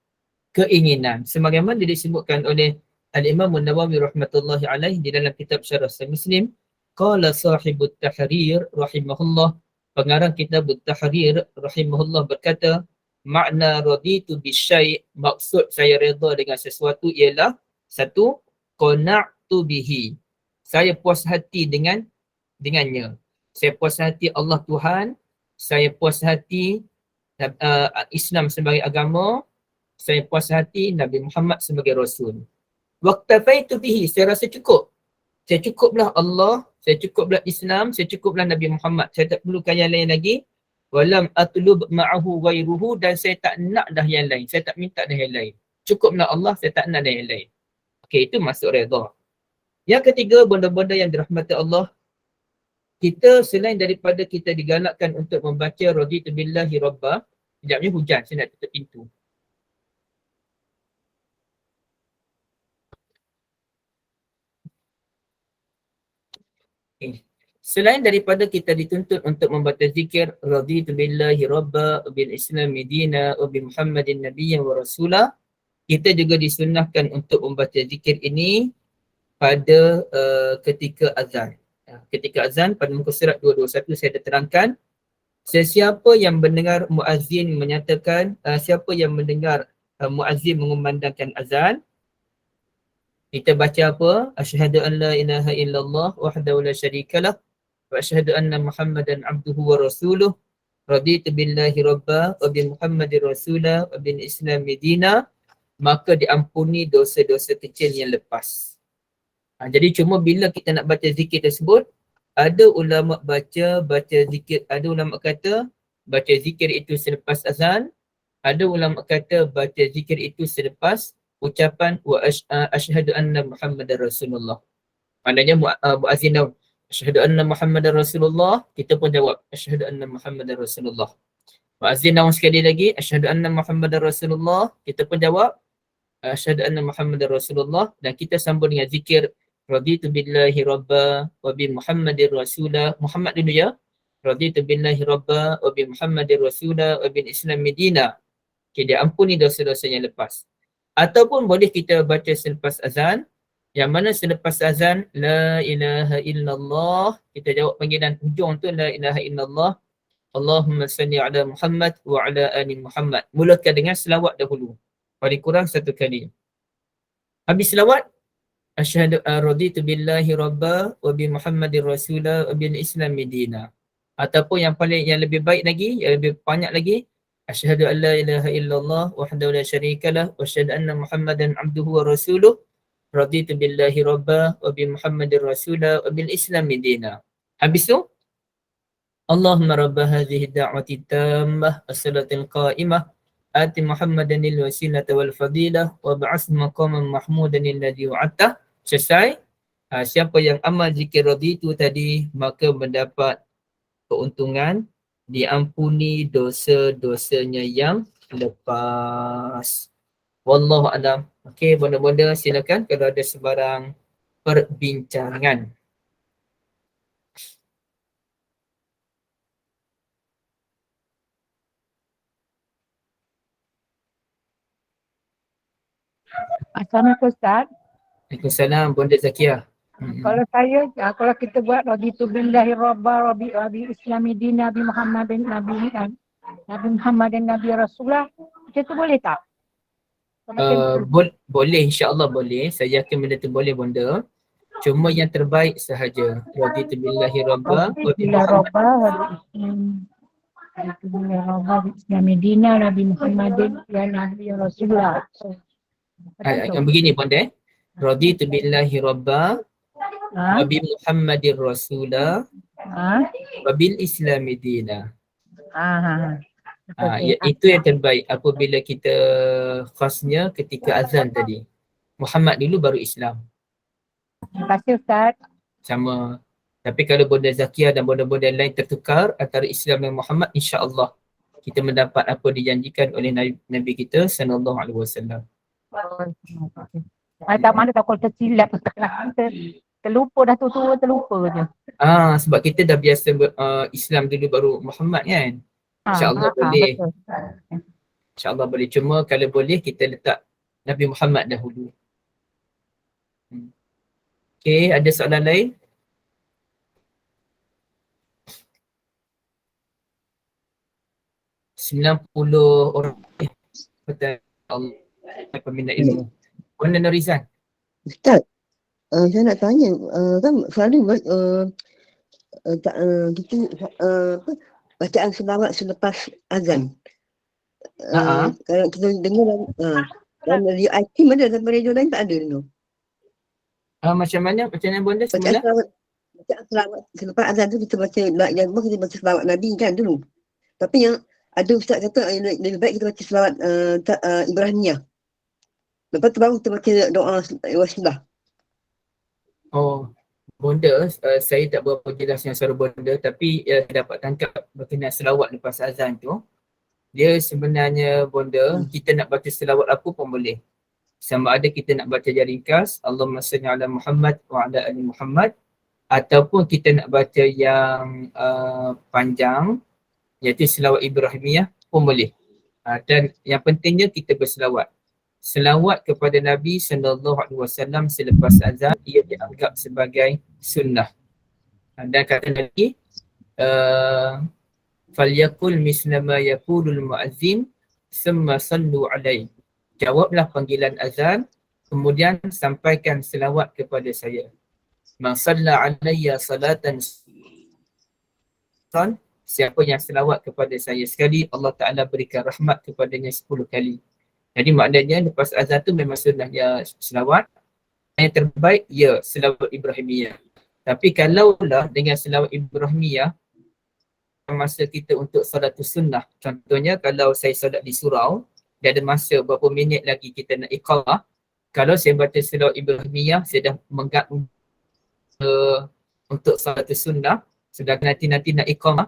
keinginan. Sebagaimana disebutkan oleh Al-Imam An-Nawawi rahmatullahi alaih di dalam kitab Syarah Sahih Muslim, qala sahibut tahrir rahimahullah, pengarang kitab Tahrir rahimahullah berkata, makna raditu bisyai', maksud saya redha dengan sesuatu ialah satu, qana'tu bihi, saya puas hati dengannya. Saya puas hati Allah Tuhan, saya puas hati Islam sebagai agama, saya puas hati Nabi Muhammad sebagai Rasul. Waqtafaitu bihi, saya rasa cukup. Saya cukuplah Allah, saya cukuplah Islam, saya cukuplah Nabi Muhammad. Saya tak perlukan yang lain lagi. Walam atlub ma'ahu ghairuhu, dan saya tak nak dah yang lain. Saya tak minta dah yang lain. Cukuplah Allah, saya tak nak dah yang lain. Okey, itu maksud redha. Yang ketiga, benda-benda yang dirahmati Allah, kita selain daripada kita digalakkan untuk membaca raditu billahi rabba. Sekejapnya hujan, saya nak tutup pintu. Selain daripada kita dituntut untuk membaca zikir raditu billahi rabba bil islami dina wa bi muhammadin nabiyyan wa rasulah, kita juga disunnahkan untuk membaca zikir ini pada ketika azan. Ketika azan pada muka surat 221 saya dah terangkan, sesiapa yang mendengar muazzin menyatakan, siapa yang mendengar muazzin mengumandangkan azan, kita baca apa? Asyhadu an la ilaha illallah wahdahu la syarikalah wa asyhadu anna Muhammadan abduhu wa rasuluh, raditu billahi rabba wa bi Muhammadin rasulah wa bil islami dina, maka diampuni dosa-dosa kecil yang lepas. Jadi cuma bila kita nak baca zikir tersebut, ada ulama baca zikir, ada ulama kata baca zikir itu selepas azan, ada ulama kata baca zikir itu selepas ucapan wa asyhadu anna Muhammadar Rasulullah. Maknanya muazzin asyhadu anna Muhammadar Rasulullah, kita pun jawab asyhadu anna Muhammadar Rasulullah. Muazzin sekali lagi asyhadu anna Muhammadar Rasulullah, kita pun jawab asyhadu anna Muhammadar Rasulullah, dan kita sambung dengan zikir raditu billahi rabba wa bi Muhammadir rasulah. Muhammad dulu ya. Raditu billahi rabba wa bi Muhammadir rasulah wa bil islami dina. Okay, dia ampuni dosa-dosa yang lepas. Ataupun boleh kita baca selepas azan, yang mana selepas azan la ilaha illallah, kita jawab panggilan hujung tu la ilaha illallah, Allahumma salli ala Muhammad wa ala ali Muhammad. Mulakan dengan selawat dahulu, paling kurang satu kali. Habis selawat, asyhadu raditu billahi rabba wa bi Muhammadin rasulah wa bil islami dina. Ataupun yang lebih baik lagi, yang lebih banyak lagi, asyhadu an la ilaha illallah wahdahu la syarikalah wa asyhadu anna Muhammadan abduhu wa rasuluh, raditu billahi rabba wa bi Muhammadir rasula wa bil islami dina. Habis tu Allahumma rabba hadhihi da'wati tammah as-salatil qa'imah ati Muhammadan al-wasilata wal fadilah wa ba'ath maqaman mahmudan alladhi wa'ata. Selesai. Siapa yang amal zikir raditu tadi maka mendapat keuntungan, diampuni dosa-dosanya yang lepas. Wallahu alam. Okey, bonda-bonda silakan kalau ada sebarang perbincangan. Assalamualaikum Ustaz. Waalaikumsalam bonda Zakia. Kalau saya, kalau kita buat raditu billahi rabba rabi islami din Nabi Muhammadin Nabi Muhammadin Nabi Rasulullah, macam tu boleh tak? Boleh, insya-Allah boleh. Saya yakin benda tu boleh bonda. Cuma yang terbaik sahaja. Raditu billahi rabba wa bi Billahi Muhammad. rabba raditu billahi rabba islami din Nabi Muhammadin ya Nabi Rasulullah. Yang begini bonda. Raditu billahi rabba wa bi Muhammadir rasula wa bil islami dina. Itu yang terbaik apabila kita khasnya ketika azan tadi. Muhammad dulu baru Islam. Terima kasih Ustaz. Sama. Tapi kalau bonda Zakia dan bonda-bonda lain tertukar antara Islam dan Muhammad, insya-Allah kita mendapat apa dijanjikan oleh Nabi kita sallallahu alaihi wasallam. Tak mana tak kalau tersilap terlupa dah tu terlupa je. Sebab kita dah biasa Islam dulu baru Muhammad kan. InsyaAllah boleh. Betul. InsyaAllah boleh. Cuma kalau boleh kita letak Nabi Muhammad dahulu. Okay, ada soalan lain? $90 orang betul Allah peminat ilmu. Mana Norizan? Ustaz, saya nak tanya, kan selalu kita bacaan selawat selepas azan. Kalau kita dengar dalam radio IT mana, dalam radio lain tak ada dulu. Macam mana bonda semula? Bacaan selawat selepas azan tu kita baca la ilaha illallah, kita baca selawat Nabi kan dulu. Tapi yang ada ustaz kata lebih baik kita baca selawat Ibrahimiyah. Lepas tu baru kita baca doa wasilah. Bonda, saya tak berapa jelas yang suara bonda, tapi dapat tangkap berkenaan selawat lepas azan tu. Dia sebenarnya bonda, kita nak baca selawat apa pun boleh. Sama ada kita nak baca yang ringkas, Allahumma salli ala Muhammad wa ala ali Muhammad, ataupun kita nak baca yang panjang, iaitu selawat Ibrahimiyah pun boleh. Dan yang pentingnya kita berselawat. Selawat kepada Nabi SAW selepas azan ia dianggap sebagai sunnah. Dan kata lagi falyakul misla ma yaqulul muazzin thumma sallu alaihi. Jawablah panggilan azan kemudian sampaikan selawat kepada saya. Man salla alayya salatan, siapa yang selawat kepada saya sekali, Allah Ta'ala berikan rahmat kepadanya 10 kali. Jadi maknanya lepas azan tu memang sunnahnya selawat. Yang terbaik ya selawat Ibrahimiyah. Tapi kalaulah dengan selawat Ibrahimiyah masa kita untuk salatus sunnah, contohnya kalau saya solat di surau, dia ada masa berapa minit lagi kita nak iqamah, kalau saya baca selawat Ibrahimiyah saya dah untuk salatus sunnah, sedangkan nanti nak iqamah,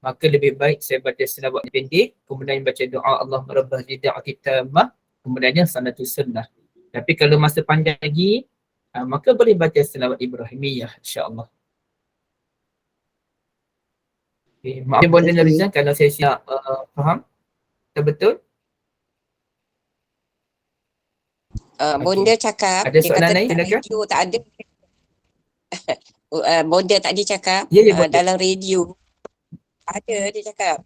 maka lebih baik saya baca selawat pendek, kemudian baca doa Allah rabbah da'wati tammah, kemudiannya salatus sunnah. Tapi kalau masa panjang lagi, maka boleh baca selawat Ibrahimiyah, insya-Allah. Okay. Maaf bonda Norizan kalau saya silap faham. Betul? Bonda cakap ada soalan lain? radio tak ada. Bonda tadi cakap dalam radio ada, dia cakap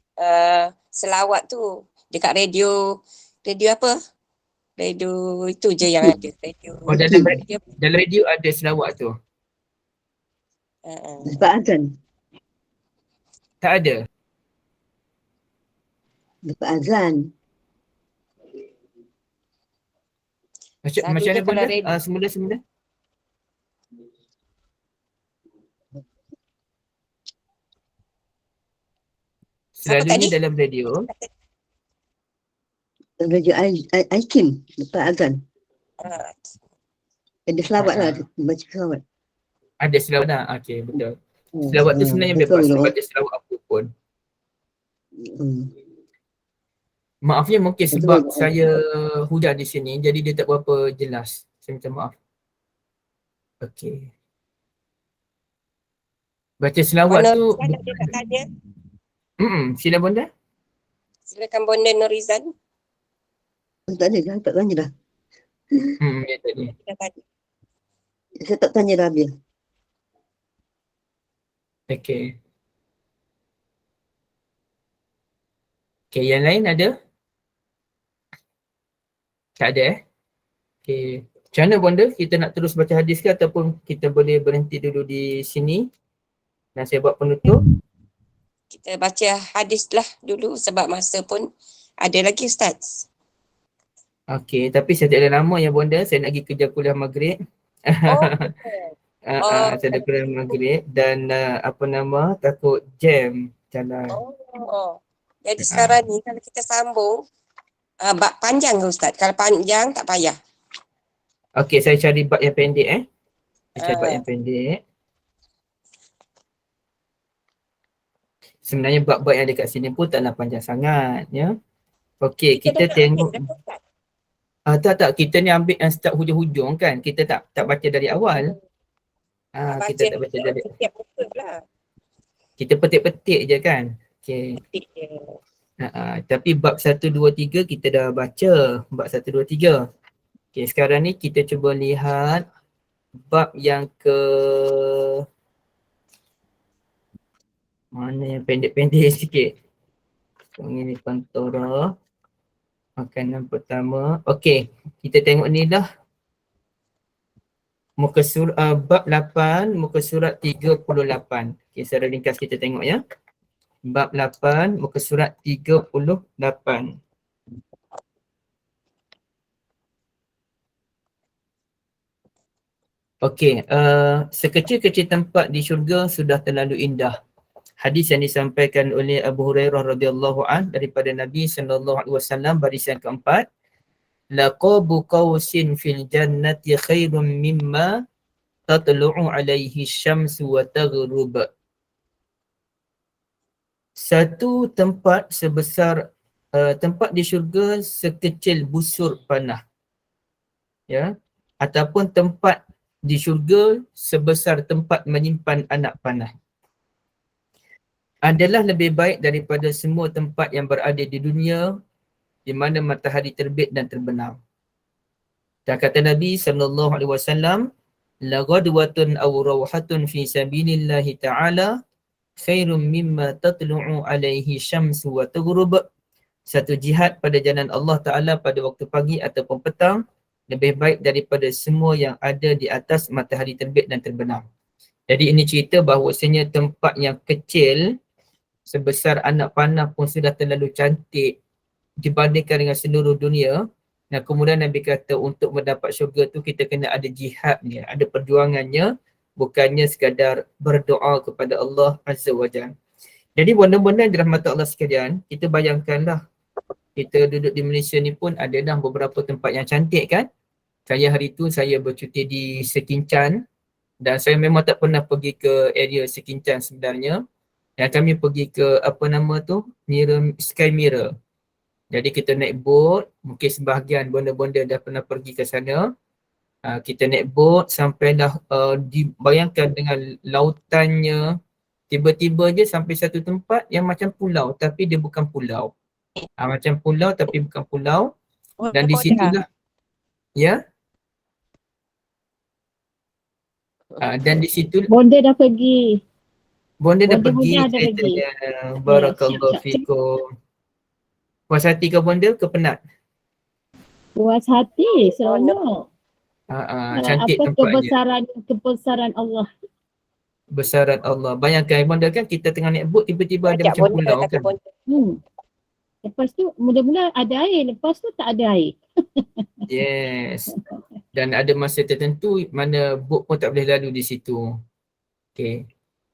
selawat tu dekat radio apa? Radio itu je yang ada. Radio. Dalam radio ada selawat tu. Lepas azan. Tak ada. Lepas azan. Macam mana Selalunya kalau bonda? radio, Semula-semula. siapa Selalunya tadi? dalam radio, Radio Aikin lepas azan. Ah, Ada selawat lah, Ah, baca selawat. ada selawat lah. Okey, betul. Selawat tu sebenarnya Betul bebas. lah. Baca selawat apa pun. Hmm. Maafnya mungkin Betul sebab lah. saya hujan di sini, jadi dia tak berapa jelas. Saya minta maaf. Okey. Baca selawat Mana tu, Rizan ada nak tanya? sila bonda. Silakan Bonda Norizan. Tak ada dah, tak tanya dah. Ya tadi. Dah tadi. Saya tak tanya dah habis. Okey. Okey, yang lain ada? Tak ada Okey. Macam mana bonda? Kita nak terus baca hadis ke ataupun kita boleh berhenti dulu di sini dan saya buat penutup? Kita baca hadis lah dulu sebab masa pun ada lagi Ustaz. Okey, tapi saya tak ada lama ya bonda. Saya nak pergi kerja kuliah maghrib. Oh, Saya ada kuliah maghrib dan takut jam jalan. oh. Jadi sekarang ni kalau kita sambung, bab panjang ke Ustaz? Kalau panjang tak payah. Okey, saya cari bab yang pendek Saya cari bab yang pendek. Sebenarnya bab-bab yang dekat sini pun taklah panjang sangat ya. Okey, kita tengok. Tak, kita ni ambil yang start hujung-hujung kan. Kita tak baca dari awal. Kita tak baca dari setiap muka lah. kita petik-petik je kan. Okey. Tapi bab 1 2 3 kita dah baca. Bab 1 2 3. Okey, sekarang ni kita cuba lihat bab yang mana yang pendek-pendek sikit. Ini Pantora. Makanan pertama. Okey, kita tengok ni dah. Muka bab 8, muka surat 38. Okey, secara ringkas kita tengok ya. Bab 8, muka surat 38. Okey, sekecil-kecil tempat di syurga sudah terlalu indah. Hadis yang disampaikan oleh Abu Hurairah radhiyallahu an daripada Nabi sallallahu alaihi wasallam barisan keempat. Laqabu qausin fil jannati khairum mimma tatlu'u alaihi syamsu wa taghrub. Satu tempat sebesar tempat di syurga sekecil busur panah. Ya. Ataupun tempat di syurga sebesar tempat menyimpan anak panah. Adalah lebih baik daripada semua tempat yang berada di dunia di mana matahari terbit dan terbenam. Dan kata Nabi SAW, la ghadwatun aw rawhatun fi sabilillahi ta'ala khairum mimma tatlu'u alaihi syamsu wa taghrub. Satu jihad pada jalan Allah Ta'ala pada waktu pagi ataupun petang lebih baik daripada semua yang ada di atas matahari terbit dan terbenam. Jadi ini cerita bahawasanya tempat yang kecil sebesar anak panah pun sudah terlalu cantik dibandingkan dengan seluruh dunia. Dan kemudian Nabi kata untuk mendapat syurga tu kita kena ada jihadnya, ada perjuangannya, bukannya sekadar berdoa kepada Allah Azza wa Jalla. Jadi benda-benda yang dirahmati Allah sekalian, kita bayangkanlah kita duduk di Malaysia ni pun ada dah beberapa tempat yang cantik kan. Saya hari tu saya bercuti di Sekincan dan saya memang tak pernah pergi ke area Sekincan sebenarnya. Dan kami pergi ke Sky Mirror. Jadi kita naik boat, mungkin sebahagian bonda-bonda dah pernah pergi ke sana. Kita naik boat sampai dah dibayangkan dengan lautannya. Tiba-tiba je sampai satu tempat yang macam pulau tapi dia bukan pulau. Macam pulau tapi bukan pulau. Dan di situlah ya. Dan di situ Bonda dah pergi. Bonda dah pergi. Dah pergi. Barakallahu fikum. Puas hati ke bonda ke penat? Puas hati, seronok. Cantik apa tempatnya. kebesaran Allah. Besaran Allah. Bayangkan bonda kan kita tengah naik boat tiba-tiba ada macam pulau kan. Lepas tu mula-mula ada air, lepas tu tak ada air. Yes. Dan ada masa tertentu mana bot pun tak boleh lalu di situ. Okay.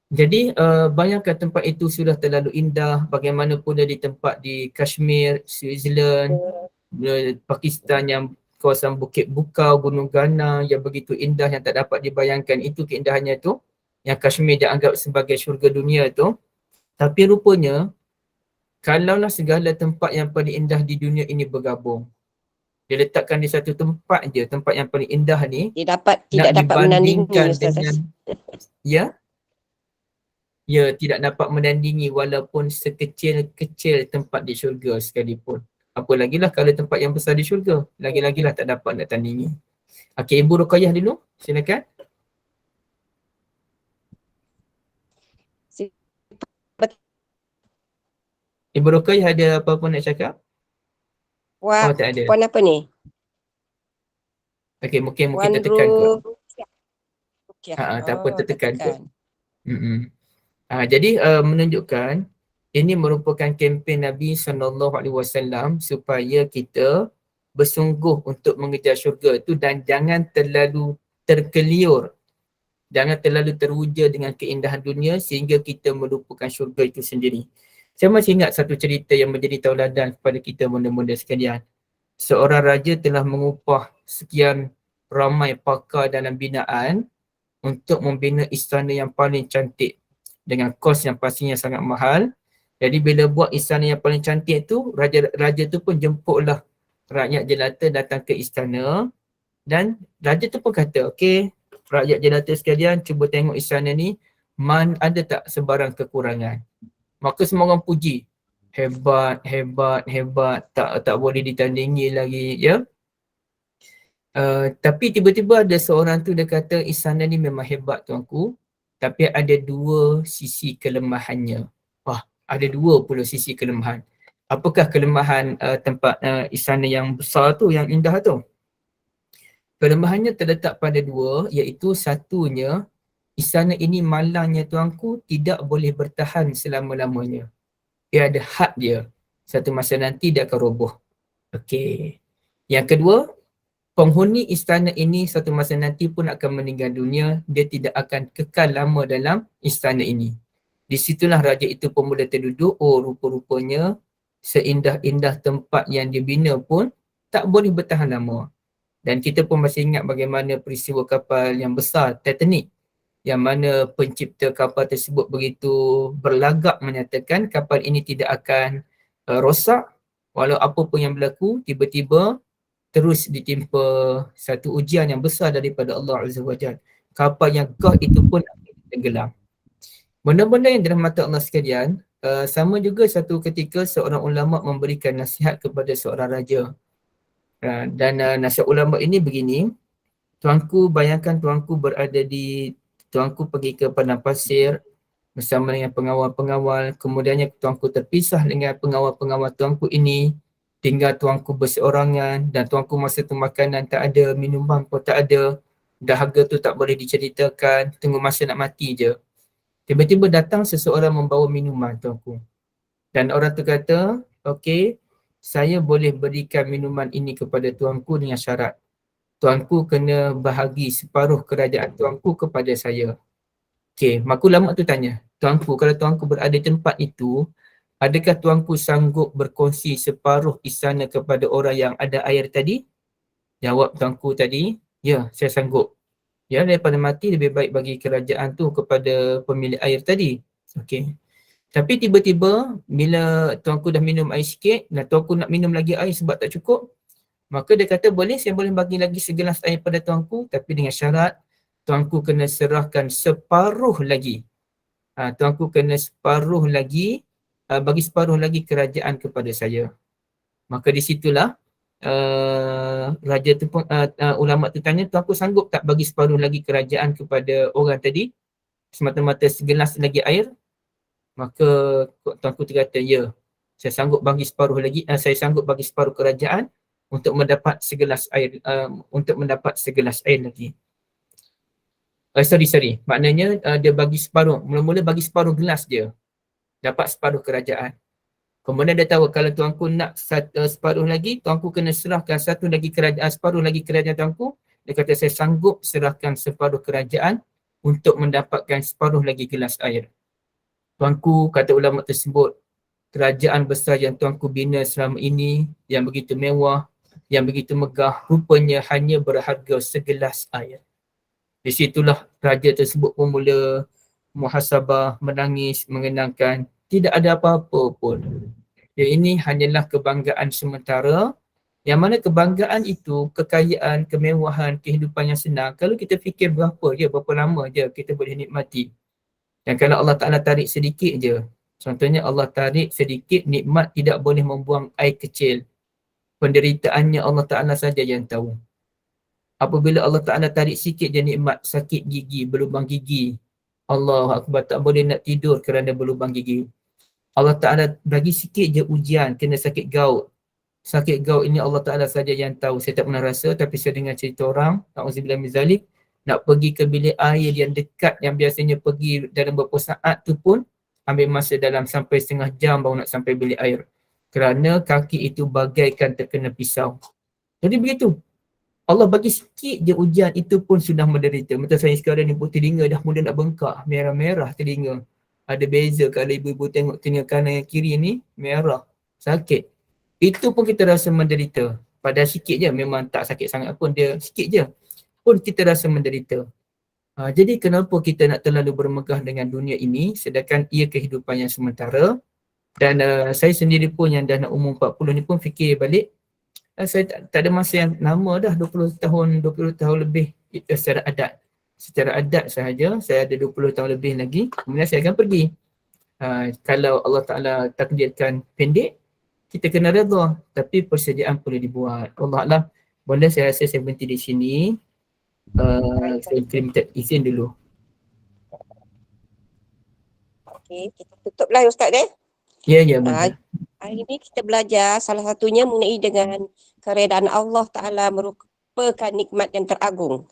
Jadi bayangkan tempat itu sudah terlalu indah, bagaimanapun dia di tempat di Kashmir, Switzerland, Pakistan yang kawasan Bukit Bukau, Gunung Ghana yang begitu indah yang tak dapat dibayangkan, itu keindahannya tu. Yang Kashmir dianggap sebagai syurga dunia tu. Tapi rupanya, kalaulah segala tempat yang paling indah di dunia ini bergabung, dia letakkan di satu tempat je, tempat yang paling indah ni, Dia tidak dapat menandingi Ustaz. dengan tidak dapat menandingi walaupun sekecil-kecil tempat di syurga sekalipun. Apalagilah kalau tempat yang besar di syurga, lagi-lagilah tak dapat nak tandingi. Okey, Ibu Ruqayyah dulu, silakan. Ibu Ruqayyah ada apa-apa nak cakap? Wah, tak ada. puan apa ni? Okey, mungkin tertekan kot. Tak apa, tertekan kot. Jadi menunjukkan ini merupakan kempen Nabi SAW supaya kita bersungguh untuk mengejar syurga tu dan jangan terlalu terkeliur, jangan terlalu teruja dengan keindahan dunia sehingga kita melupakan syurga itu sendiri. Saya masih ingat satu cerita yang menjadi tauladan kepada kita muda-muda sekalian. Seorang raja telah mengupah sekian ramai pakar dalam binaan untuk membina istana yang paling cantik dengan kos yang pastinya sangat mahal. Jadi bila buat istana yang paling cantik tu, raja tu pun jemputlah rakyat jelata datang ke istana dan raja tu pun kata, okey, rakyat jelata sekalian, cuba tengok istana ni, ada tak sebarang kekurangan. Maka semua orang puji, hebat, tak boleh ditandingi lagi, ya. Tapi tiba-tiba ada seorang tu dia kata, istana ni memang hebat tuanku, tapi ada dua sisi kelemahannya. Wah, ada dua pula sisi kelemahan. Apakah kelemahan tempat istana yang besar tu, yang indah tu? Kelemahannya terletak pada dua, iaitu satunya, istana ini malangnya tuanku tidak boleh bertahan selama-lamanya. Dia ada had dia. Satu masa nanti dia akan roboh. Okey. Yang kedua, penghuni istana ini satu masa nanti pun akan meninggal dunia, dia tidak akan kekal lama dalam istana ini. Di situlah raja itu pun mula terduduk, rupa-rupanya seindah-indah tempat yang dibina pun tak boleh bertahan lama. Dan kita pun masih ingat bagaimana peristiwa kapal yang besar, Titanic, yang mana pencipta kapal tersebut begitu berlagak menyatakan kapal ini tidak akan rosak walau apa pun yang berlaku, tiba-tiba terus ditimpa satu ujian yang besar daripada Allah Azza wa Jalla. Kapal yang gah itu pun tenggelam. Benda-benda yang dirahmati Allah sekalian, sama juga satu ketika seorang ulama memberikan nasihat kepada seorang raja. Dan nasihat ulama ini begini, tuanku, bayangkan tuanku tuanku pergi ke padang pasir bersama dengan pengawal-pengawal, kemudiannya tuanku terpisah dengan pengawal-pengawal tuanku ini, tinggal tuanku berseorangan dan tuanku masa tu makanan tak ada, minuman pun tak ada, dahaga tu tak boleh diceritakan, tunggu masa nak mati je. Tiba-tiba datang seseorang membawa minuman tuanku. Dan orang tu kata, okey, saya boleh berikan minuman ini kepada tuanku dengan syarat. Tuanku kena bahagi separuh kerajaan tuanku kepada saya. Okey, maka ulama tu tanya, tuanku, kalau tuanku berada di tempat itu, adakah tuanku sanggup berkongsi separuh istana kepada orang yang ada air tadi? Jawab tuanku tadi, ya, saya sanggup. Ya, daripada mati lebih baik bagi kerajaan tu kepada pemilik air tadi. Okey. Tapi tiba-tiba bila tuanku dah minum air sikit dan tuanku nak minum lagi air sebab tak cukup, maka dia kata, boleh, saya boleh bagi lagi segelas air pada tuanku, tapi dengan syarat tuanku kena serahkan separuh lagi. Tuanku kena separuh lagi, bagi separuh lagi kerajaan kepada saya. Maka di situlah raja tu pun, ulama tu tanya, tuanku sanggup tak bagi separuh lagi kerajaan kepada orang tadi, semata-mata segelas lagi air? Maka tuanku tu kata, ya, saya sanggup bagi separuh lagi, saya sanggup bagi separuh kerajaan untuk mendapat segelas air, lagi. Sorry. Maknanya dia bagi separuh, mula-mula bagi separuh gelas dia, dapat separuh kerajaan. Kemudian dia tahu kalau tuanku nak separuh lagi, tuanku kena serahkan separuh lagi kerajaan tuanku Dia kata saya sanggup serahkan separuh kerajaan untuk mendapatkan separuh lagi gelas air. Tuanku, kata ulama tersebut, kerajaan besar yang tuanku bina selama ini, yang begitu mewah, yang begitu megah, rupanya hanya berharga segelas air. Di situlah raja tersebut pun mula muhasabah, menangis, mengenangkan tidak ada apa-apa pun. Ini hanyalah kebanggaan sementara, yang mana kebanggaan itu, kekayaan, kemewahan, kehidupan yang senang, kalau kita fikir berapa lama je kita boleh nikmati. Dan kalau Allah Ta'ala tarik sedikit je, contohnya Allah tarik sedikit, nikmat tidak boleh membuang air kecil. Penderitaannya Allah Ta'ala saja yang tahu. Apabila Allah Ta'ala tarik sikit je nikmat, sakit gigi, berlubang gigi, Allah Akbar, tak boleh nak tidur kerana berlubang gigi. Allah Ta'ala bagi sikit je ujian, kena sakit gout. Sakit gout ini Allah Ta'ala saja yang tahu. Saya tak pernah rasa, tapi saya dengar cerita orang, na'udzubillah min zalik, nak pergi ke bilik air yang dekat, yang biasanya pergi dalam beberapa saat tu pun, ambil masa dalam sampai setengah jam baru nak sampai bilik air. Kerana kaki itu bagaikan terkena pisau. Jadi begitu. Allah bagi sikit je ujian, itu pun sudah menderita. Macam saya sekarang ni, telinga dah mula nak bengkak, merah-merah telinga. Ada beza kalau ibu-ibu tengok telinga kanan yang kiri ni, merah, sakit. Itu pun kita rasa menderita. Padahal sikit je, memang tak sakit sangat pun, dia sikit je. Pun kita rasa menderita. Jadi kenapa kita nak terlalu bermegah dengan dunia ini, sedangkan ia kehidupan yang sementara. Dan saya sendiri pun yang dah nak umur 40 ni pun fikir balik, saya tak ada masa yang lama dah, 20 tahun lebih secara adat. Secara adat sahaja, saya ada 20 tahun lebih lagi, kemudian saya akan pergi. Kalau Allah Ta'ala takdirkan pendek, kita kena redha, tapi persediaan perlu dibuat. Allah, boleh saya rasa saya berhenti di sini. Saya minta izin dulu. Okey, kita tutuplah Ustaz Ya, boleh. Hari ini kita belajar salah satunya mengenai dengan keredaan Allah Ta'ala merupakan nikmat yang teragung.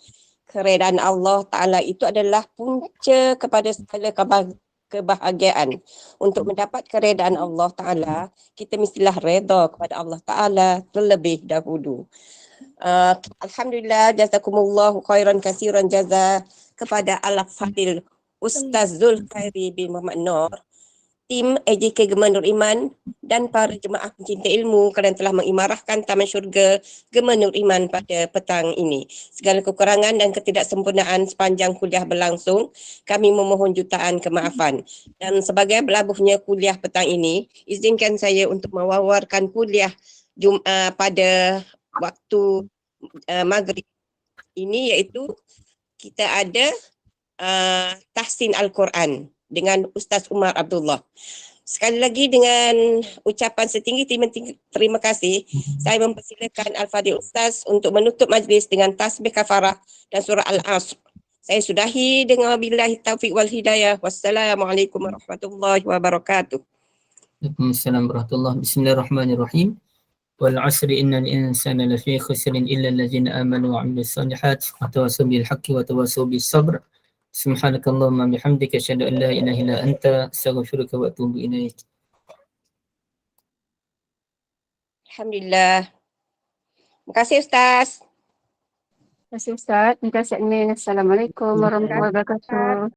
Keredaan Allah Ta'ala itu adalah punca kepada segala kebahagiaan. Untuk mendapat keredaan Allah Ta'ala, kita mestilah reda kepada Allah Ta'ala terlebih dahulu. Alhamdulillah, jazakumullahu khairan kasiran jaza kepada Al-Fadil Ustaz Zulkhairi bin Muhammad Nur, tim AJK Gema Nur Iman dan para jemaah pencinta ilmu kerana telah mengimarahkan Taman Syurga Gema Nur Iman pada petang ini. Segala kekurangan dan ketidaksempurnaan sepanjang kuliah berlangsung, kami memohon jutaan kemaafan. Dan sebagai berlabuhnya kuliah petang ini, izinkan saya untuk mewawarkan kuliah pada waktu maghrib ini, iaitu kita ada tahsin Al-Quran dengan Ustaz Umar Abdullah. Sekali lagi dengan ucapan setinggi terima kasih, saya mempersilakan Al-Fadhil Ustaz untuk menutup majlis dengan tasbih kafarah dan surah Al-Asr. Saya sudahi dengan wabillahi taufiq wal hidayah. Wassalamualaikum warahmatullahi wabarakatuh. Waalaikumsalam warahmatullahi wabarakatuh. Bismillahirrahmanirrahim. Wal 'asri innal insana lafi khusrin illa allazina amanu wa 'amilus solihat wa tawassaw bil haqqi wa tawassaw bis sabr. Subhanakallahumma bihamdika asyhadu an la ilaha illa anta astaghfiruka wa atubu ilaik. Alhamdulillah. Terima kasih Ustaz. Terima kasih Ustaz. Terima kasih admin. Assalamualaikum warahmatullahi wabarakatuh.